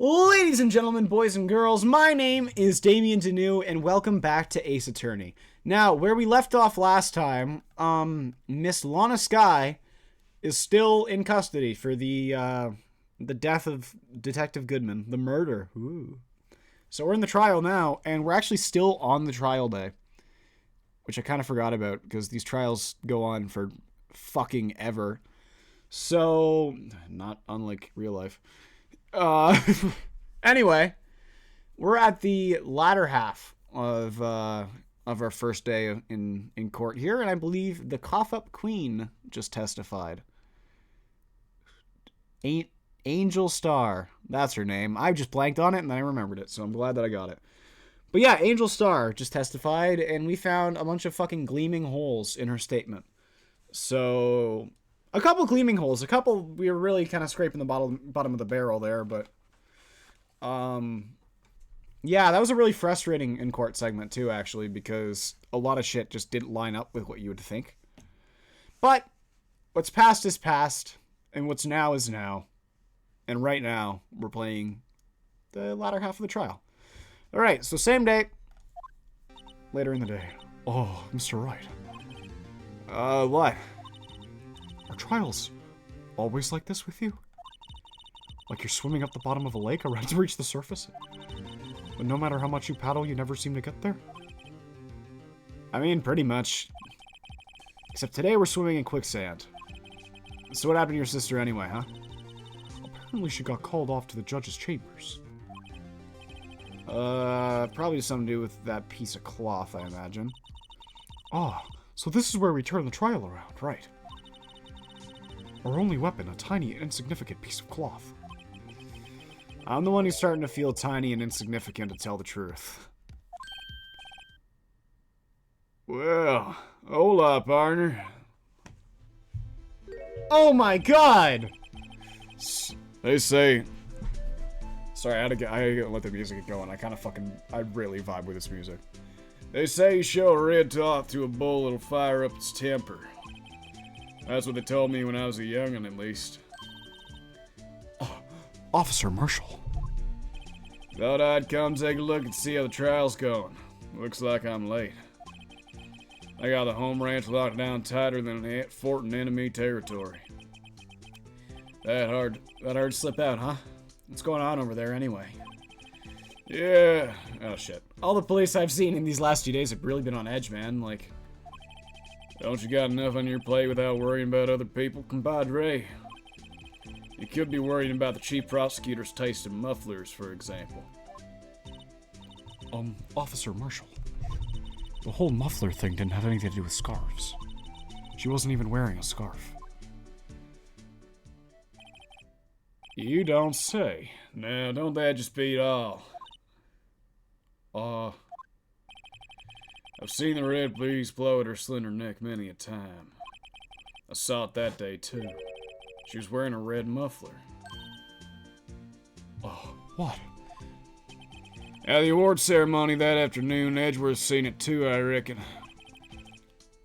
Ladies and gentlemen, boys and girls, my name is Damian Danu, and welcome back to Ace Attorney. Now, where we left off last time, Miss Lana Skye is still in custody for the death of Detective Goodman, the murder. Ooh. So we're in the trial now, and we're actually still on the trial day, which I kind of forgot about, because these trials go on for fucking ever. So, not unlike real life. Anyway, we're at the latter half of our first day in court here, and I believe the cough-up queen just testified. Angel Star, that's her name. I just blanked on it, and then I remembered it, so I'm glad that I got it. But yeah, Angel Star just testified, and we found a bunch of fucking gleaming holes in her statement. So, a couple gleaming holes. We were really kind of scraping the bottom of the barrel there, but yeah, that was a really frustrating in-court segment too, actually, because a lot of shit just didn't line up with what you would think. But what's past is past, and what's now is now. And right now, we're playing the latter half of the trial. Alright, so same day, later in the day. Oh, Mr. Wright. What? Are trials always like this with you? Like you're swimming up the bottom of a lake around to reach the surface? But no matter how much you paddle, you never seem to get there? I mean, pretty much. Except today we're swimming in quicksand. So what happened to your sister anyway, huh? Apparently she got called off to the judge's chambers. Probably something to do with that piece of cloth, I imagine. Ah, so this is where we turn the trial around, right? Our only weapon, a tiny, insignificant piece of cloth. I'm the one who's starting to feel tiny and insignificant, to tell the truth. Well, hola, partner. Oh my god! They say... Sorry, I had to let the music get going. I really vibe with this music. They say you show a red top to a bull, it'll fire up its temper. That's what they told me when I was a young'un, at least. Oh, Officer Marshall. Thought I'd come take a look and see how the trial's going. Looks like I'm late. I got the home ranch locked down tighter than an fort in enemy territory. That hard to slip out, huh? What's going on over there anyway? Yeah. Oh shit. All the police I've seen in these last few days have really been on edge, man. Like, don't you got enough on your plate without worrying about other people, compadre? You could be worrying about the chief prosecutor's taste in mufflers, for example. Officer Marshall. The whole muffler thing didn't have anything to do with scarves. She wasn't even wearing a scarf. You don't say. Now, don't that just beat all? I've seen the red breeze blow at her slender neck many a time. I saw it that day, too. She was wearing a red muffler. Oh, what? At the award ceremony that afternoon, Edgeworth seen it too, I reckon.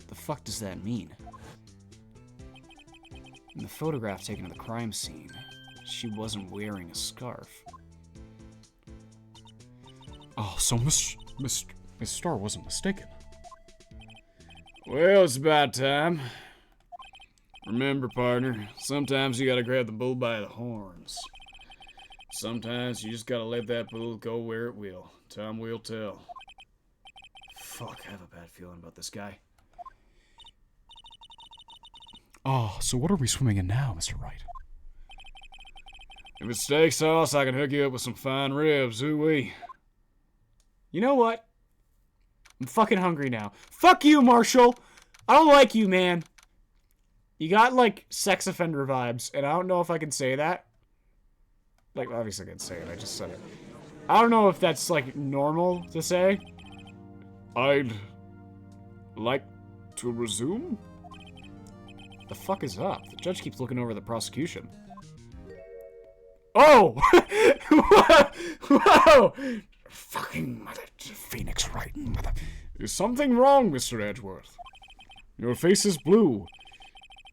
The fuck does that mean? In the photograph taken of the crime scene, she wasn't wearing a scarf. Oh, so Miss Starr wasn't mistaken. Well, it's about time. Remember, partner, sometimes you gotta grab the bull by the horns. Sometimes you just gotta let that bull go where it will. Time will tell. Fuck, I have a bad feeling about this guy. Oh, so what are we swimming in now, Mr. Wright? If it's steak sauce, I can hook you up with some fine ribs, ooh-wee. You know what? I'm fucking hungry now. Fuck you, Marshall! I don't like you, man. You got, like, sex offender vibes, and I don't know if I can say that. Like, obviously I can say it, I just said it. I don't know if that's, like, normal to say. I'd like to resume? The fuck is up? The judge keeps looking over the prosecution. Oh! Whoa! Fucking mother... Phoenix Wright, mother... Is something wrong, Mr. Edgeworth? Your face is blue.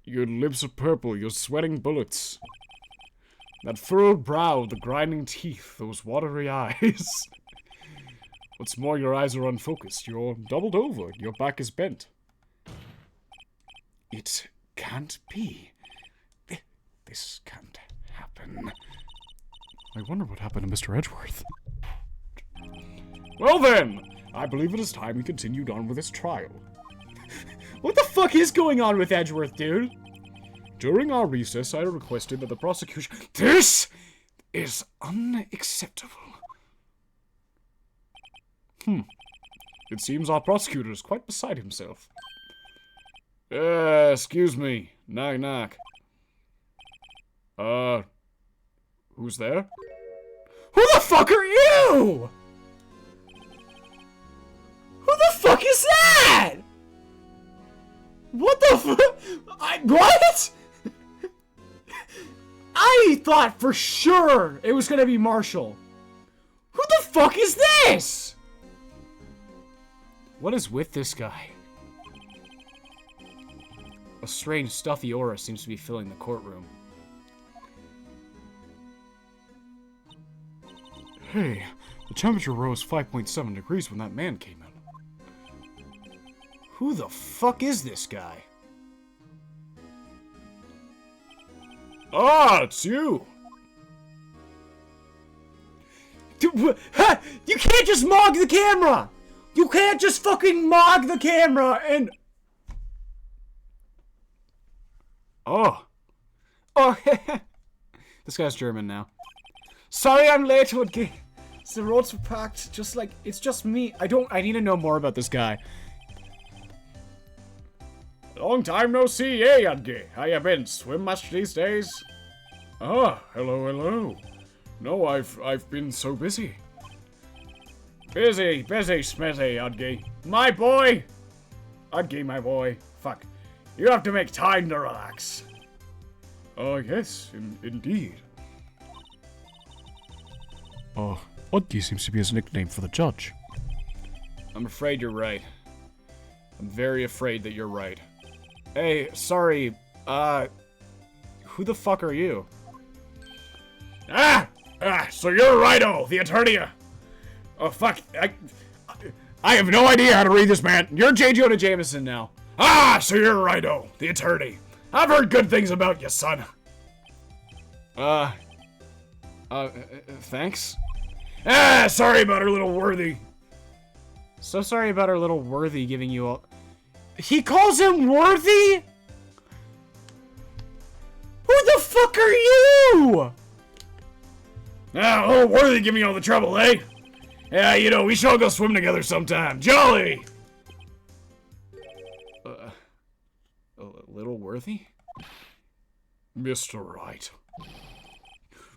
Your lips are purple. You're sweating bullets. That furrowed brow, the grinding teeth, those watery eyes. What's more, your eyes are unfocused. You're doubled over. Your back is bent. It can't be. This can't happen. I wonder what happened to Mr. Edgeworth. Well then, I believe it is time we continued on with this trial. What the fuck is going on with Edgeworth, dude? During our recess, I requested that the prosecution... This is unacceptable. It seems our prosecutor is quite beside himself. Excuse me. Knock, knock. Who's there? Who the fuck are you? Who the fuck is that? What the fuck? What? I thought for sure it was gonna be Marshall. Who the fuck is this? What is with this guy? A strange, stuffy aura seems to be filling the courtroom. Hey, the temperature rose 5.7 degrees when that man came in. Who the fuck is this guy? Ah, it's you! Dude, you can't just mog the camera! You can't just fucking mog the camera and... Oh. Oh, this guy's German now. Sorry I'm late to again. The roads were packed, just like, it's just me. I need to know more about this guy. Long time no see, eh, Adge? How you been? Swim much these days? Ah, hello, hello. No, I've been so busy. Busy, smizzy, Adge. My boy! Adge, my boy. Fuck. You have to make time to relax. Oh, yes, indeed. Oh, Odgie seems to be his nickname for the judge. I'm afraid you're right. I'm very afraid that you're right. Hey, sorry, who the fuck are you? So you're Righto, the attorney. Oh, fuck, I have no idea how to read this, man. You're J. Jonah Jameson now. So you're Righto, the attorney. I've heard good things about you, son. Thanks? Sorry about our little worthy. So sorry about our little worthy giving you all... He calls him worthy? Who the fuck are you? Little worthy giving you all the trouble, eh? Yeah, you know, we should all go swim together sometime. Jolly! Little worthy? Mr. Wright.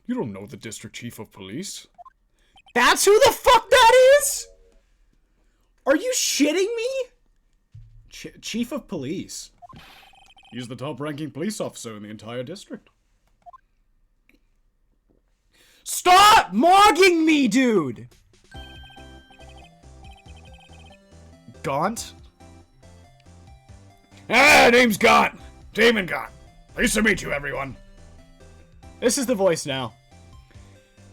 You don't know the district chief of police? That's who the fuck that is? Are you shitting me? Chief of police. He's the top-ranking police officer in the entire district. Stop mogging me, dude! Gaunt? Name's Gaunt. Damian Gaunt. Nice to meet you, everyone. This is the voice now.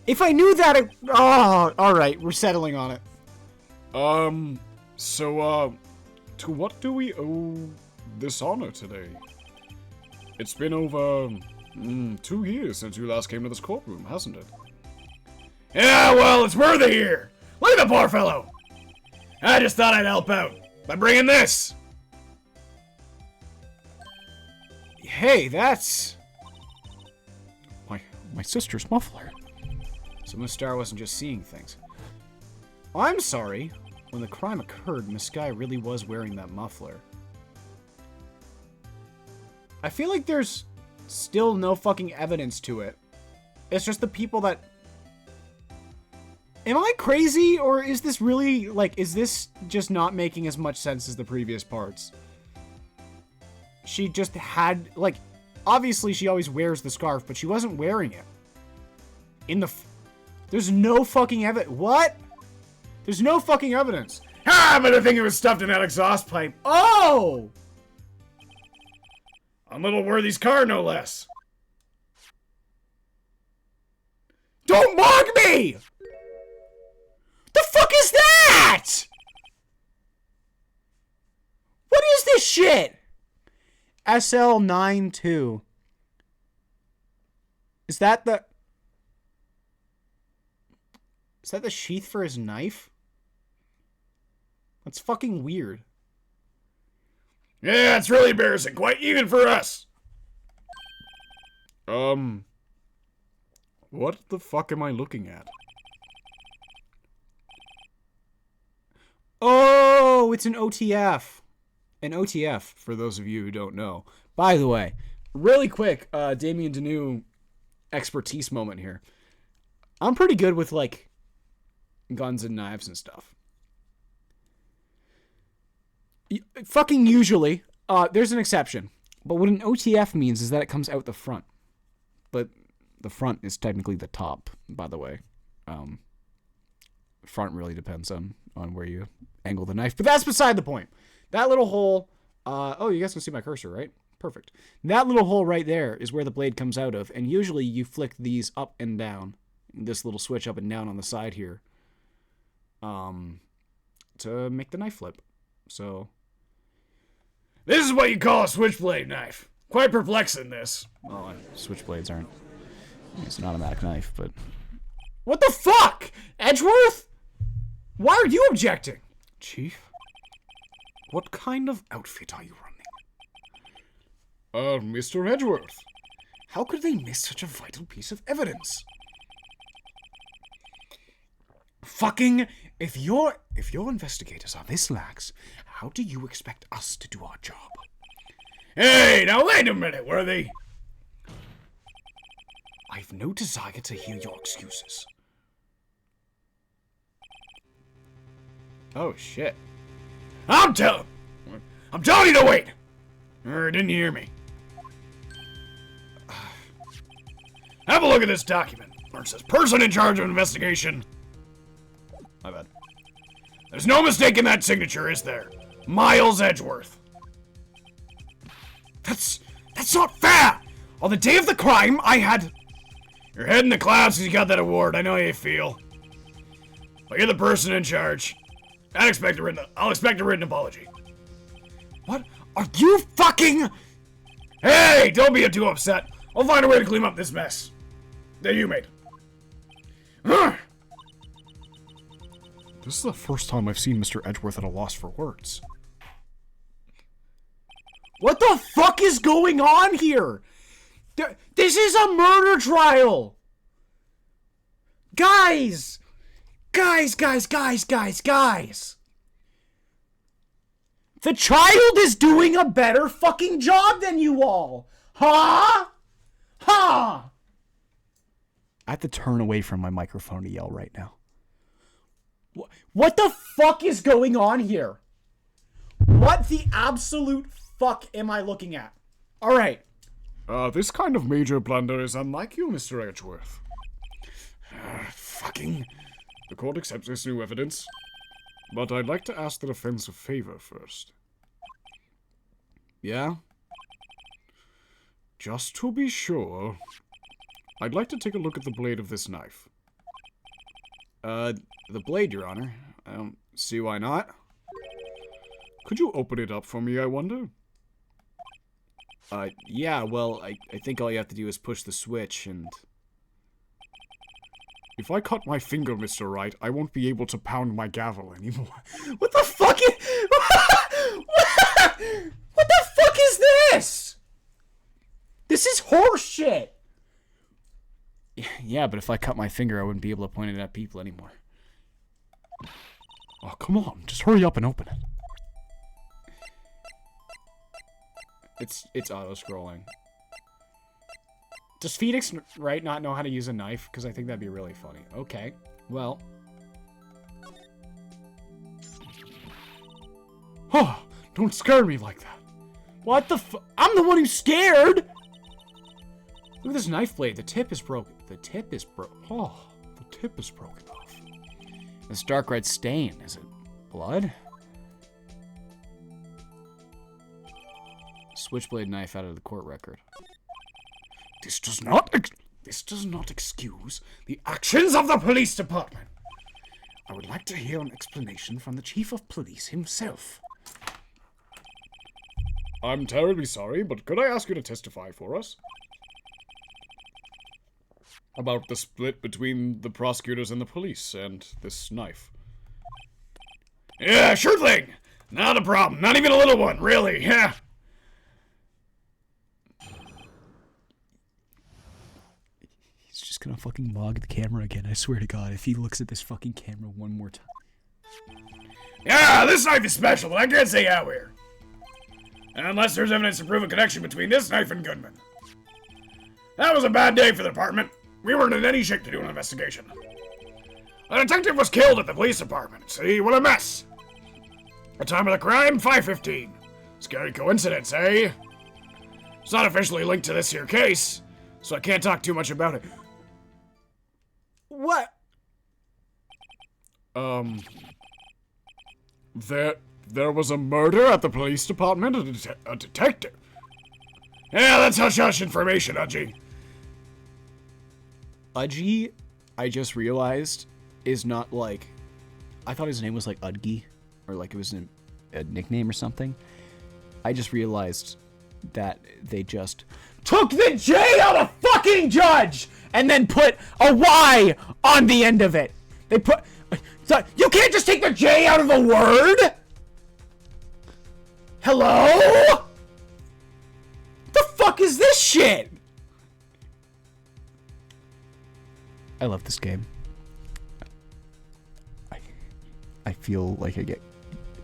If I knew that it... Oh, alright, we're settling on it. To what do we owe this honor today? It's been over 2 years since you last came to this courtroom, hasn't it? Yeah, well, it's worthy here. Look at the poor fellow. I just thought I'd help out by bringing this. Hey, that's... My sister's muffler. So Miss Star wasn't just seeing things. I'm sorry. When the crime occurred, Miss Guy really was wearing that muffler. I feel like there's still no fucking evidence to it. It's just the people that... Am I crazy, or is this really, like, is this just not making as much sense as the previous parts? She just had, like, obviously she always wears the scarf, but she wasn't wearing it. There's no fucking evidence. What? There's no fucking evidence. But I think it was stuffed in that exhaust pipe. Oh! On Little Worthy's car, no less. Don't mog me! The fuck is that? What is this shit? SL92. Is that the sheath for his knife? That's fucking weird. Yeah, it's really embarrassing. Quite even for us. What the fuck am I looking at? Oh, it's an OTF. An OTF, for those of you who don't know. By the way, really quick, Damian Danu expertise moment here. I'm pretty good with, like, guns and knives and stuff. Fucking usually. There's an exception. But what an OTF means is that it comes out the front. But the front is technically the top, by the way. Front really depends on where you angle the knife. But that's beside the point. That little hole... oh, you guys can see my cursor, right? Perfect. That little hole right there is where the blade comes out of. And usually you flick these up and down. This little switch up and down on the side here. To make the knife flip. So... This is what you call a switchblade knife. Quite perplexing, this. Well, switchblades aren't... It's an automatic knife, but... What the fuck? Edgeworth? Why are you objecting? Chief? What kind of outfit are you running? Mr. Edgeworth. How could they miss such a vital piece of evidence? Fucking... If your investigators are this lax, how do you expect us to do our job? Hey, now wait a minute, Worthy. I've no desire to hear your excuses. Oh, shit. I'm telling you to wait. Didn't you hear me? Have a look at this document. Where it says person in charge of investigation. My bad. There's no mistake in that signature, is there? Miles Edgeworth. That's not fair! On the day of the crime, I had... You're head in the clouds because you got that award. I know how you feel. But you're the person in charge. I'll expect a written apology. What? Are you fucking... Hey, don't be too upset. I'll find a way to clean up this mess that you made. This is the first time I've seen Mr. Edgeworth at a loss for words. What the fuck is going on here? This is a murder trial! Guys! Guys! The child is doing a better fucking job than you all! Huh? Huh? I have to turn away from my microphone to yell right now. What the fuck is going on here? What the absolute fuck am I looking at? Alright. This kind of major blunder is unlike you, Mr. Edgeworth. Fucking... The court accepts this new evidence, but I'd like to ask the defense a favor first. Yeah? Just to be sure, I'd like to take a look at the blade of this knife. The blade, Your Honor. I don't see why not. Could you open it up for me, I wonder? Yeah, well, I think all you have to do is push the switch and... If I cut my finger, Mr. Wright, I won't be able to pound my gavel anymore. What the fuck is... What the fuck is this? This is horse shit! Yeah, but if I cut my finger, I wouldn't be able to point it at people anymore. Oh, come on. Just hurry up and open it. It's auto-scrolling. Does Phoenix Wright not know how to use a knife? Because I think that'd be really funny. Okay, well. Oh, don't scare me like that. What the I'm the one who's scared! Look at this knife blade. The tip is broken. The tip is Oh, the tip is broken off. This dark red stain. Is it blood? Switchblade knife out of the court record. This does not This does not excuse the actions of the police department. I would like to hear an explanation from the chief of police himself. I'm terribly sorry, but could I ask you to testify for us? About the split between the prosecutors and the police and this knife. Yeah, sure thing. Not a problem. Not even a little one, really. Yeah. He's just gonna fucking mog the camera again, I swear to God, if he looks at this fucking camera one more time. Yeah, this knife is special, but I can't say how here. Unless there's evidence to prove a connection between this knife and Goodman. That was a bad day for the department. We weren't in any shape to do an investigation. A detective was killed at the police department. See, what a mess. The time of the crime, 5:15. Scary coincidence, eh? It's not officially linked to this here case, so I can't talk too much about it. What? There was a murder at the police department? A detective? Yeah, that's hush-hush information, Udgy. Udgy, I just realized, is not like... I thought his name was like Udgy, or like it was a nickname or something. I just realized that they just took the J out of fucking judge and then put a Y on the end of it. They put... So, you can't just take the J out of a word? Hello? The fuck is this shit? I love this game. I feel like I get...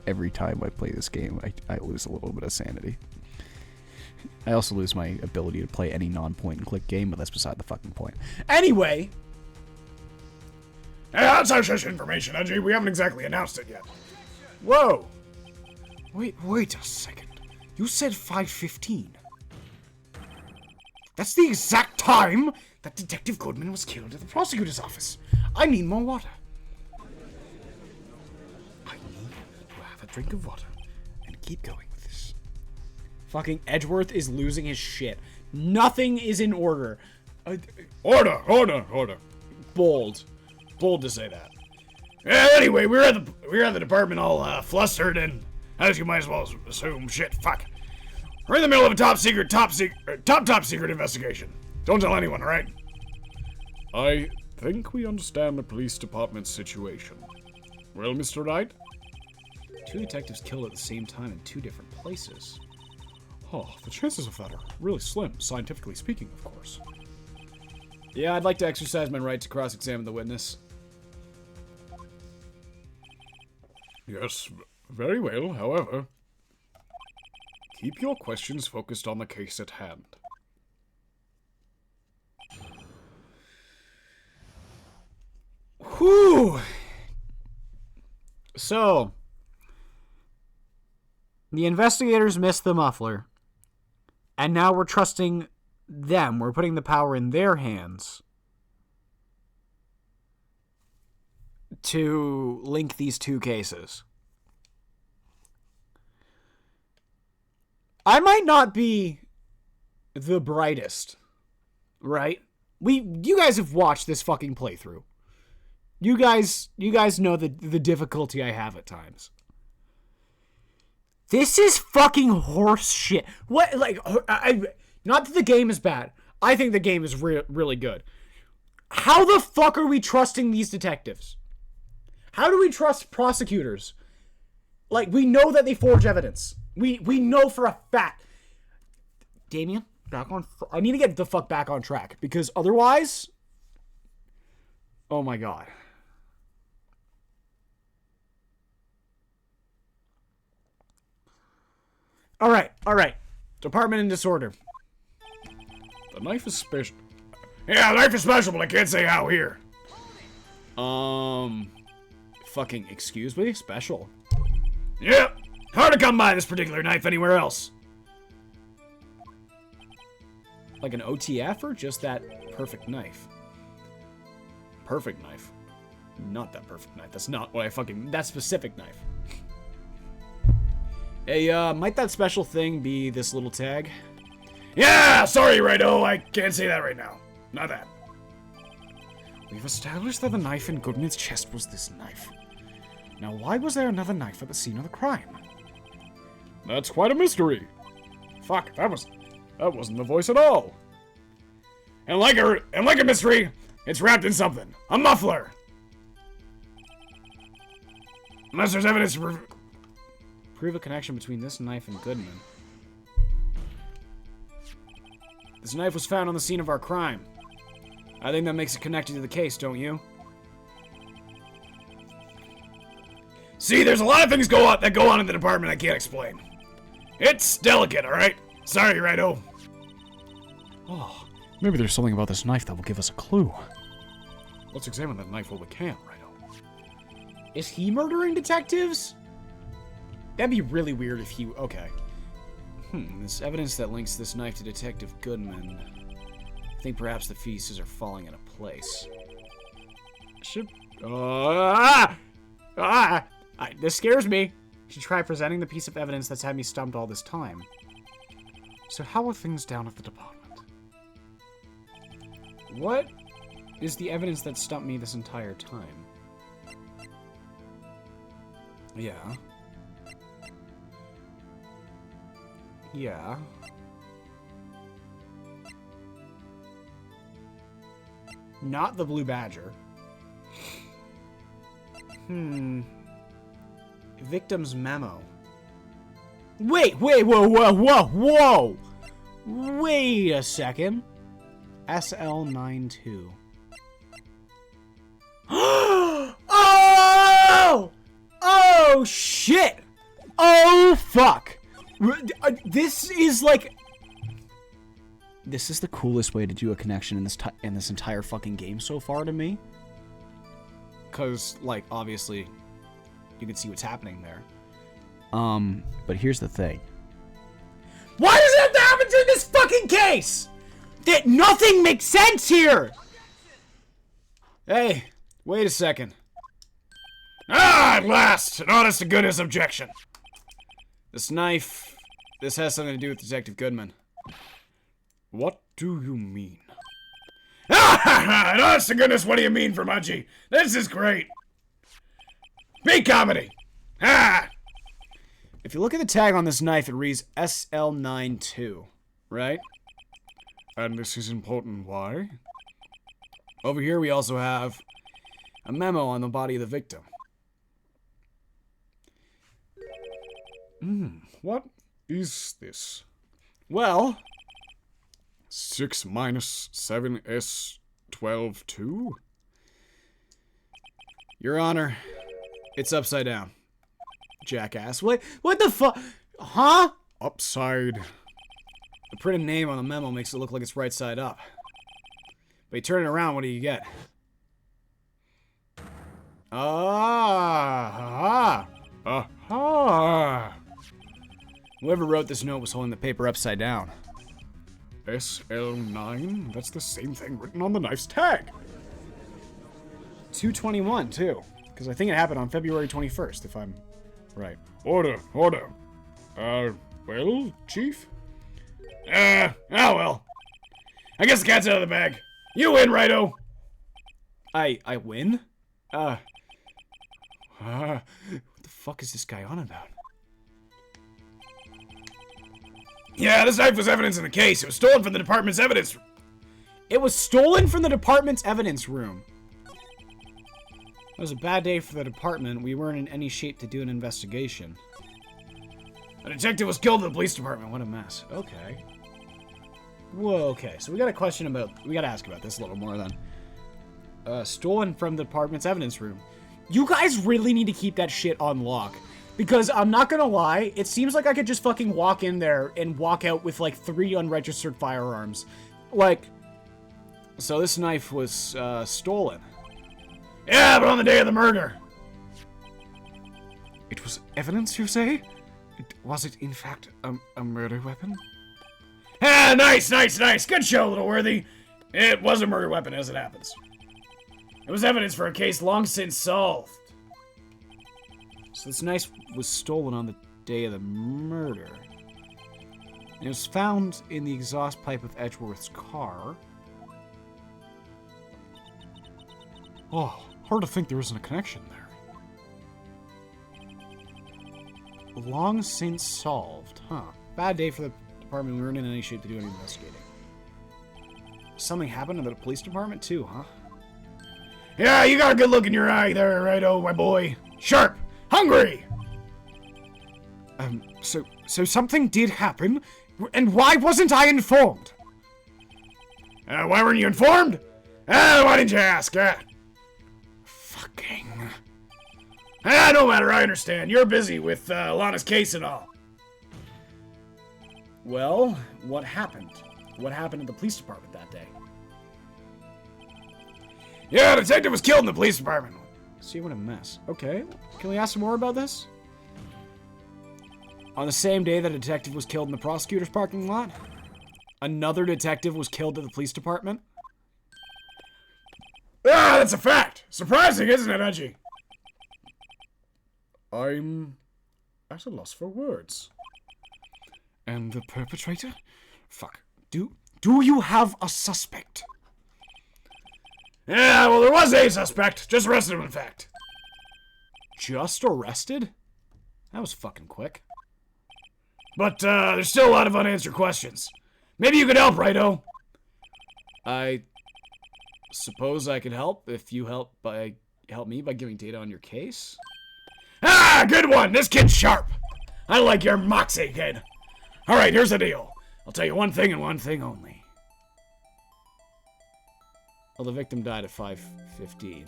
Every time I play this game, I lose a little bit of sanity. I also lose my ability to play any non-point-and-click game, but that's beside the fucking point. Anyway! Yeah, that's hush-hush information, Udgy. We haven't exactly announced it yet. Whoa! Wait a second. You said 5:15. That's the exact time that Detective Goodman was killed at the prosecutor's office. I need more water. I need to have a drink of water and keep going with this. Fucking Edgeworth is losing his shit. Nothing is in order. Order. Bold to say that. Yeah, anyway, we were at the department all flustered and, as you might as well assume, shit, fuck. We're in the middle of a top secret investigation. Don't tell anyone, all right? I think we understand the police department's situation. Well, Mr. Wright? 2 detectives killed at the same time in 2 different places. Oh, the chances of that are really slim, scientifically speaking, of course. Yeah, I'd like to exercise my right to cross-examine the witness. Yes, very well, however. Keep your questions focused on the case at hand. Whew! So, the investigators missed the muffler, and now we're trusting them. We're putting the power in their hands to link these 2 cases. I might not be the brightest, right? You guys have watched this fucking playthrough. You guys know the difficulty I have at times. This is fucking horse shit. What, like, not that the game is bad. I think the game is really good. How the fuck are we trusting these detectives? How do we trust prosecutors? Like, we know that they forge evidence. We know for a fact. Damian, I need to get the fuck back on track, because otherwise... Oh my god. Alright. Department in disorder. The knife is special. Yeah, the knife is special, but I can't say how here. Fucking excuse me? Special. Yep. Hard to come by this particular knife anywhere else. Like an OTF or just that perfect knife? Perfect knife. Not that perfect knife. That's not what that specific knife. Hey, might that special thing be this little tag? Yeah, sorry, righto. I can't say that right now. Not that. We've established that the knife in Goodman's chest was this knife. Now, why was there another knife at the scene of the crime? That's quite a mystery. Fuck, that wasn't the voice at all. And like a mystery, it's wrapped in something. A muffler. Unless there's evidence to Prove a connection between this knife and Goodman. This knife was found on the scene of our crime. I think that makes it connected to the case, don't you? See, there's a lot of things that go on in the department I can't explain. It's delicate, alright? Sorry, Righto. Oh, maybe there's something about this knife that will give us a clue. Let's examine that knife while we can, Righto. Is he murdering detectives? That'd be really weird if he... Okay. There's evidence that links this knife to Detective Goodman. I think perhaps the pieces are falling into place. This scares me. Should try presenting the piece of evidence that's had me stumped all this time. So how are things down at the department? What is the evidence that stumped me this entire time? Yeah. Yeah. Not the Blue Badger. Victim's memo. Wait, whoa! Wait a second. SL92. Oh, shit! Oh, fuck! This is like... This is the coolest way to do a connection in this entire fucking game so far to me. Because, like, obviously, you can see what's happening there. But here's the thing. Why does it have to happen to this fucking case? That nothing makes sense here! Hey, wait a second. At last! An honest-to-goodness objection. This knife, this has something to do with Detective Goodman. What do you mean? And honest-to-goodness, what do you mean, Vermudgy? This is great. Big comedy. If you look at the tag on this knife, it reads SL92, right? And this is important. Why? Over here, we also have a memo on the body of the victim. What is this? Well, 6 minus 7S12 2? Your Honor, it's upside down. Jackass. What the fuck? Huh? Upside. The printed name on the memo makes it look like it's right side up. But you turn it around, what do you get? Whoever wrote this note was holding the paper upside down. SL9? That's the same thing written on the knife's tag. 2/21, too. Because I think it happened on February 21st, if I'm right. Order. Well, Chief? Well. I guess the cat's out of the bag. You win, Righto. I win? What the fuck is this guy on about? Yeah, this knife was evidence in the case. It was stolen from the department's evidence. It was stolen from the department's evidence room. It was a bad day for the department. We weren't in any shape to do an investigation. A detective was killed in the police department. What a mess. Okay. Whoa, okay. So we gotta ask about this a little more then. Stolen from the department's evidence room. You guys really need to keep that shit on lock. Because I'm not gonna lie, it seems like I could just fucking walk in there and walk out with like 3 unregistered firearms. Like... So this knife was, stolen. Yeah, but on the day of the murder. It was evidence, you say? Was it, in fact, a murder weapon? Nice. Good show, Little Worthy. It was a murder weapon, as it happens. It was evidence for a case long since solved. So this knife was stolen on the day of the murder. And it was found in the exhaust pipe of Edgeworth's car. Oh, hard to think there isn't a connection there. Long since solved, huh? Bad day for the department. We weren't in any shape to do any investigating. Something happened in the police department too, huh? Yeah, you got a good look in your eye there, righto, my boy. Sharp! Hungry! So something did happen, and why wasn't I informed? Why weren't you informed? Why didn't you ask? Fucking... No matter, I understand. You're busy with Lana's case and all. Well, what happened? What happened at the police department that day? Yeah, a detective was killed in the police department. See, what a mess. Okay, can we ask some more about this? On the same day that a detective was killed in the prosecutor's parking lot, another detective was killed at the police department? That's a fact. Surprising, isn't it, Edgy? I'm at a loss for words. And the perpetrator? Fuck. Do you have a suspect? Yeah, well, there was a suspect. Just arrested him, in fact. Just arrested? That was fucking quick. But there's still a lot of unanswered questions. Maybe you could help, righto? I suppose I could help if you help me by giving data on your case. Good one. This kid's sharp. I like your moxie, kid. All right, here's the deal. I'll tell you one thing and one thing only. Well, the victim died at 5:15.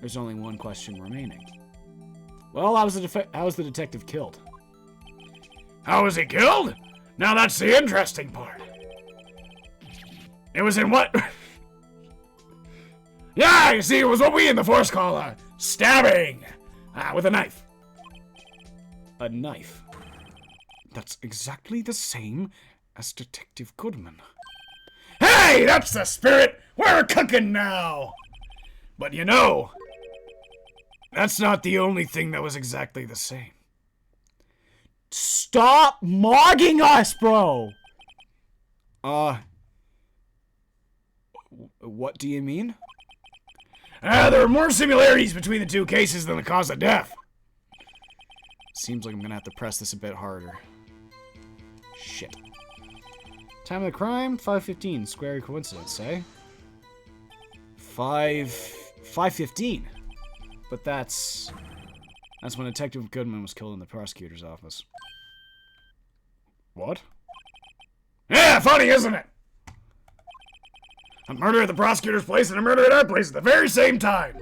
There's only one question remaining. Well, how was the detective killed? How was he killed? Now that's the interesting part. It was in what? Yeah, you see, it was what we in the force call a stabbing. With a knife. A knife? That's exactly the same as Detective Goodman. Hey, that's the spirit! We're cooking now! But you know, that's not the only thing that was exactly the same. Stop mogging us, bro! What do you mean? There are more similarities between the two cases than the cause of death. Seems like I'm gonna have to press this a bit harder. Shit. Time of the crime, 5:15. Square coincidence, eh? 5:15. But that's when Detective Goodman was killed in the prosecutor's office. What? Yeah, funny, isn't it? A murder at the prosecutor's place and a murder at our place at the very same time.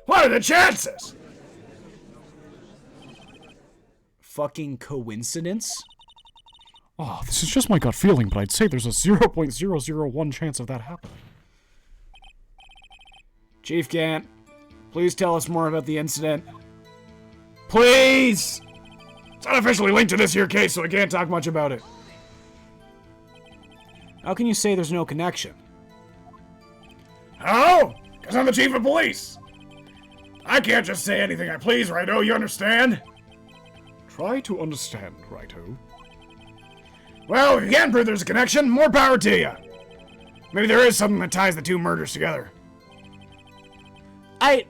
What are the chances? Fucking coincidence? Oh, this is just my gut feeling, but I'd say there's a 0.001 chance of that happening. Chief Gant, please tell us more about the incident. Please! It's unofficially linked to this here case, so I can't talk much about it. How can you say there's no connection? How? Because I'm the chief of police. I can't just say anything I please, righto, you understand? Try to understand, righto. Well, if you can prove there's a connection, more power to you. Maybe there is something that ties the two murders together. I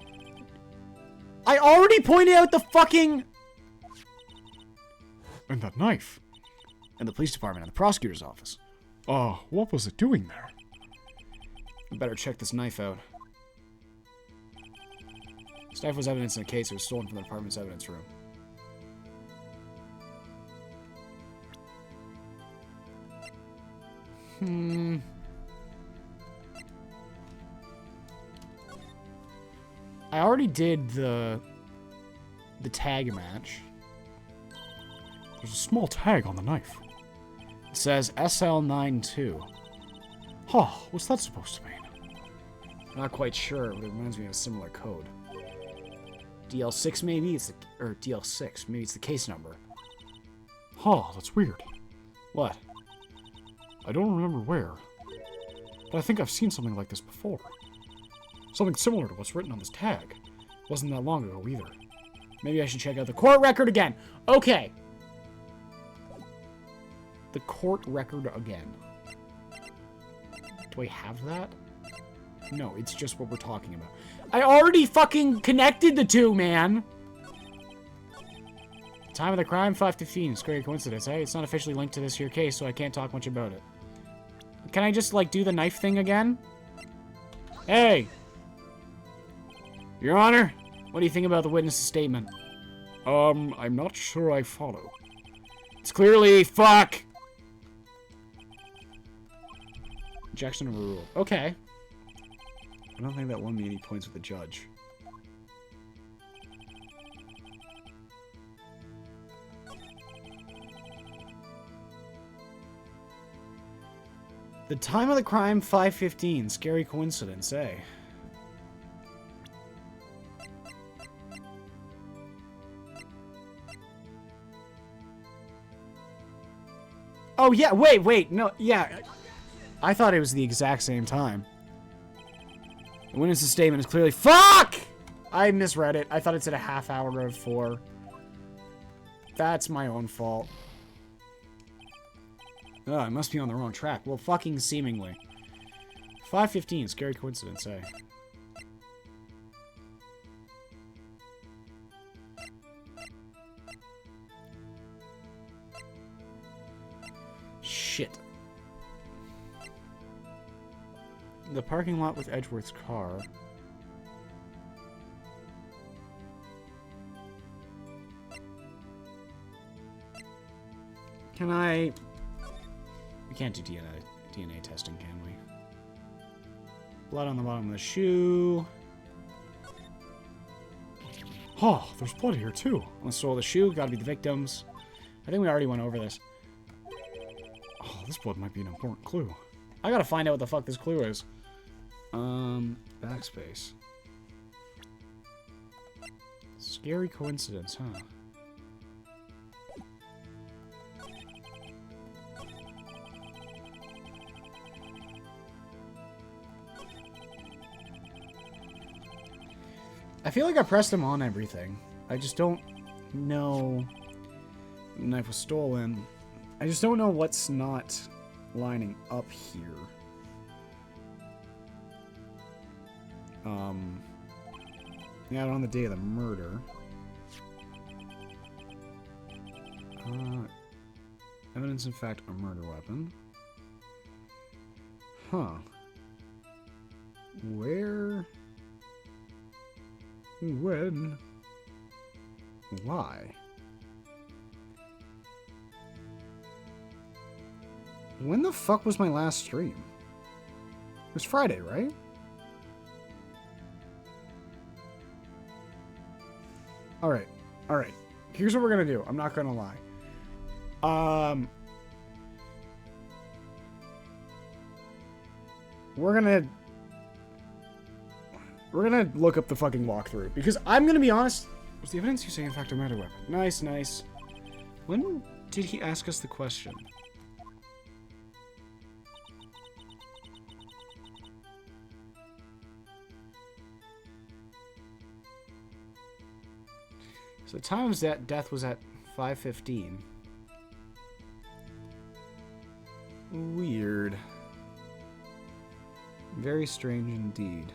already pointed out the fucking... And that knife. In the police department and the prosecutor's office. What was it doing there? I better check this knife out. This knife was evidence in a case. It was stolen from the department's evidence room. I already did the tag match. There's a small tag on the knife. It says SL92. Huh, what's that supposed to mean? Not quite sure, but it reminds me of a similar code. DL6 maybe? Or DL6. Maybe it's the case number. Huh, that's weird. What? I don't remember where, but I think I've seen something like this before. Something similar to what's written on this tag. Wasn't that long ago either. Maybe I should check out the court record again. Okay. The court record again. Do I have that? No, it's just what we're talking about. I already fucking connected the two, man! Time of the crime, 5:15. Scary coincidence, eh? It's not officially linked to this here case, so I can't talk much about it. Can I just, like, do the knife thing again? Hey! Your Honor, what do you think about the witness's statement? I'm not sure I follow. It's clearly fuck! Objection overruled. Okay. I don't think that won me any points with the judge. The time of the crime, 5:15. Scary coincidence, eh? Oh, yeah, wait, no, yeah. I thought it was the exact same time. The witness's statement is clearly... Fuck! I misread it. I thought it said a half hour of 4. That's my own fault. Oh, I must be on the wrong track. Well, fucking seemingly. 5:15, scary coincidence, eh? Shit. The parking lot with Edgeworth's car. Can I... We can't do DNA testing, can we? Blood on the bottom of the shoe. Oh, there's blood here too. On the sole of the shoe, gotta be the victims. I think we already went over this. Oh, this blood might be an important clue. I gotta find out what the fuck this clue is. Backspace. Scary coincidence, huh? I feel like I pressed him on everything. I just don't know. The knife was stolen. I just don't know what's not lining up here. Yeah, on the day of the murder. Evidence, in fact, a murder weapon. Huh. Where? When? Why? When the fuck was my last stream? It was Friday, right? Alright. Alright. Here's what we're gonna do. I'm not gonna lie. We're gonna look up the fucking walkthrough. Because I'm gonna be honest. Was the evidence you say in fact a murder weapon? Nice, nice. When did he ask us the question? So the time of that death was at 5:15. Weird. Very strange indeed.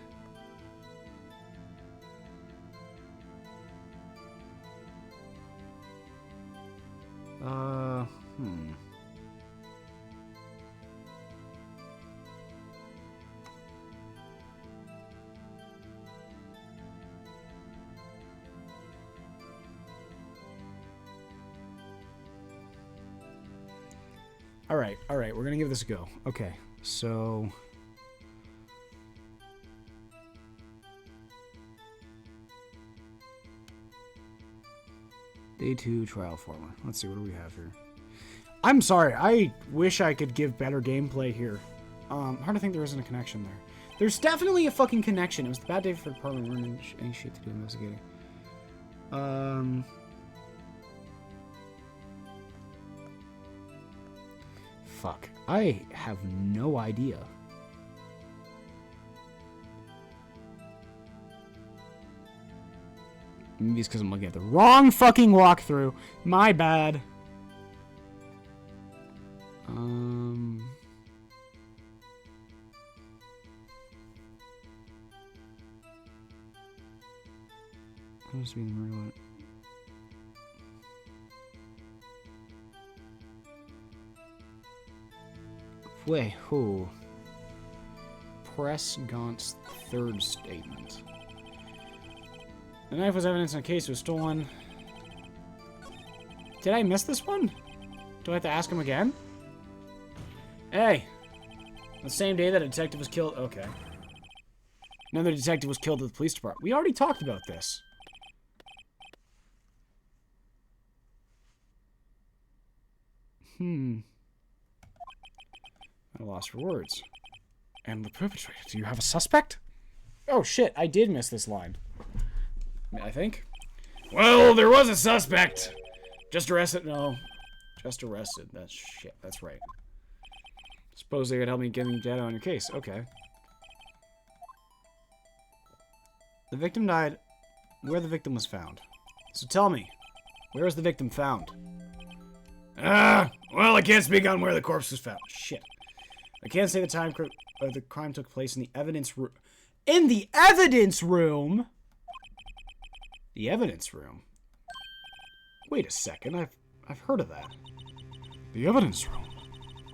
Alright, we're gonna give this a go. Okay, so... Day 2 trial former. Let's see, what do we have here? I'm sorry, I wish I could give better gameplay here. Hard to think there isn't a connection there. There's definitely a fucking connection. It was the bad day for the department. We weren't any shit to do investigating. Fuck. I have no idea. Maybe it's because I'm looking at the wrong fucking walkthrough. My bad. supposed to be in real. Wait, who? Press Gaunt's third statement. The knife was evidence in a case. It was stolen. Did I miss this one? Do I have to ask him again? Hey! The same day that a detective was killed. Okay. Another detective was killed at the police department. We already talked about this. At a loss for words. And the perpetrator. Do you have a suspect? Oh shit, I did miss this line. I think. Well, there was a suspect. Just arrested? No. Just arrested. That's shit. That's right. Suppose they could help me getting data on your case. Okay. The victim died where the victim was found. So tell me, where was the victim found? Well, I can't speak on where the corpse was found. Shit. I can't say the time the crime took place in the evidence room. In the evidence room? The evidence room? Wait a second. I've heard of that. The evidence room.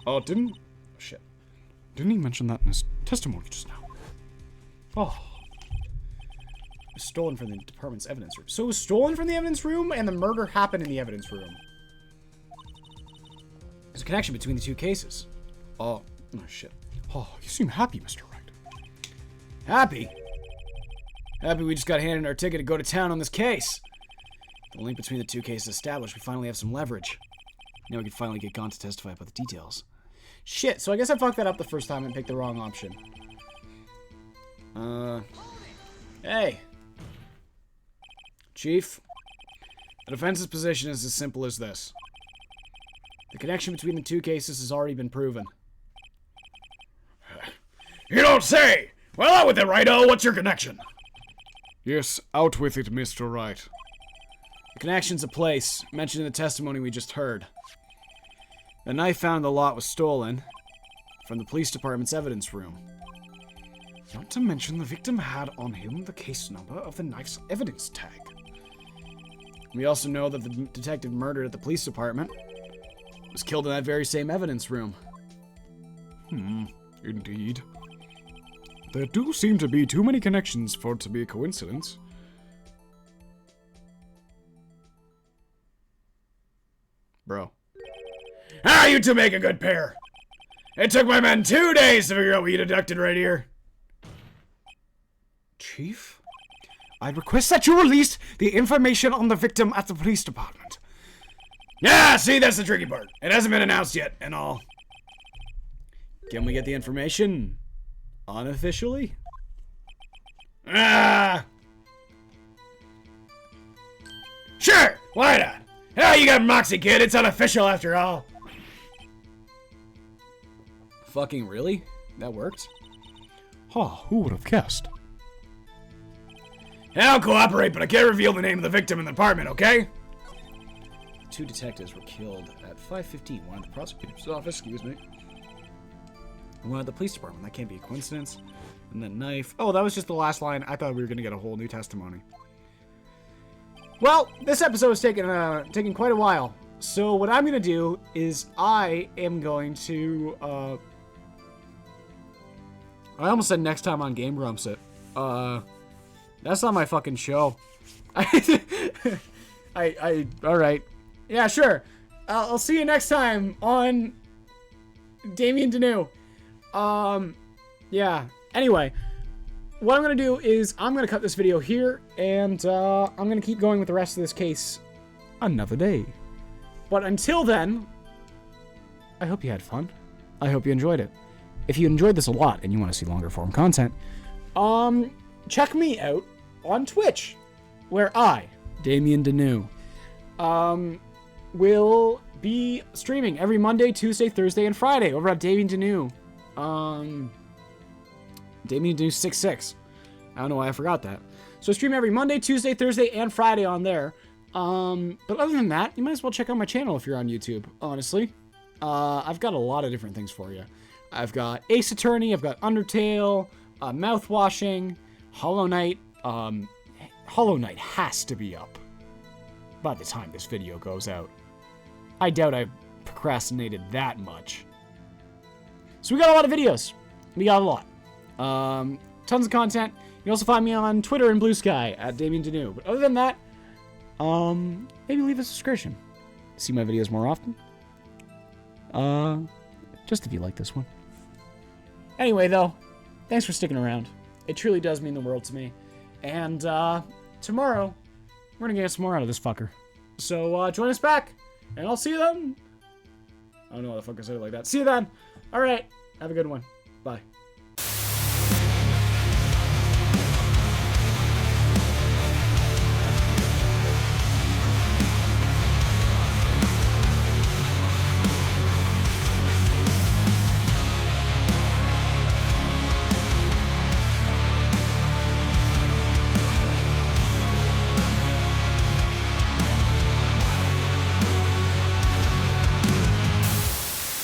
Oh, didn't Didn't he mention that in his testimony just now? Oh. It was stolen from the department's evidence room. So it was stolen from the evidence room and the murder happened in the evidence room. There's a connection between the two cases. Oh shit. Oh, you seem happy, Mr. Wright. Happy? Happy we just got handed our ticket to go to town on this case. The link between the two cases established, we finally have some leverage. Now we can finally get Gaunt to testify about the details. Shit, so I guess I fucked that up the first time and picked the wrong option. Hey. Chief. The defense's position is as simple as this. The connection between the two cases has already been proven. You don't say! Well, out with it, Righto. What's your connection? Yes, out with it, Mr. Wright. The connection's a place, mentioned in the testimony we just heard. The knife found in the lot was stolen from the police department's evidence room. Not to mention the victim had on him the case number of the knife's evidence tag. We also know that the detective murdered at the police department was killed in that very same evidence room. Indeed. There do seem to be too many connections for it to be a coincidence. Bro. You two make a good pair. It took my men 2 days to figure out what you deducted right here. Chief, I request that you release the information on the victim at the police department. Yeah, see, that's the tricky part. It hasn't been announced yet, and all. Can we get the information unofficially? Sure, why not? Yeah, you got Moxie, kid. It's unofficial after all. Fucking really? That worked? Oh, who would have guessed? I'll cooperate, but I can't reveal the name of the victim in the department, okay? Two detectives were killed at 5:15. One at the prosecutor's office, excuse me. And one at the police department. That can't be a coincidence. And then knife. Oh, that was just the last line. I thought we were going to get a whole new testimony. Well, this episode is taking quite a while. So what I'm going to do is I am going to... I almost said next time on Game Grumps it. That's not my fucking show. Alright. Yeah, sure. I'll see you next time on Damian Danu. Yeah. Anyway, what I'm going to do is I'm going to cut this video here, and I'm going to keep going with the rest of this case another day. But until then, I hope you had fun. I hope you enjoyed it. If you enjoyed this a lot and you want to see longer form content, check me out on Twitch, where I, Damian Danu, will be streaming every Monday, Tuesday, Thursday, and Friday over at Damian Danu. Damian Danu 66. I don't know why I forgot that. So I stream every Monday, Tuesday, Thursday, and Friday on there. But other than that, you might as well check out my channel if you're on YouTube, honestly. I've got a lot of different things for you. I've got Ace Attorney, I've got Undertale, Mouthwashing, Hollow Knight, Hollow Knight has to be up by the time this video goes out. I doubt I procrastinated that much. So we got a lot of videos. We got a lot. Tons of content. You can also find me on Twitter and Blue Sky at Damian Danu. But other than that, maybe leave a subscription. See my videos more often. Just if you like this one. Anyway, though, thanks for sticking around. It truly does mean the world to me. And tomorrow, we're gonna get some more out of this fucker. So join us back, and I'll see you then. I don't know why the fuck I said it like that. See you then. All right, have a good one. Bye.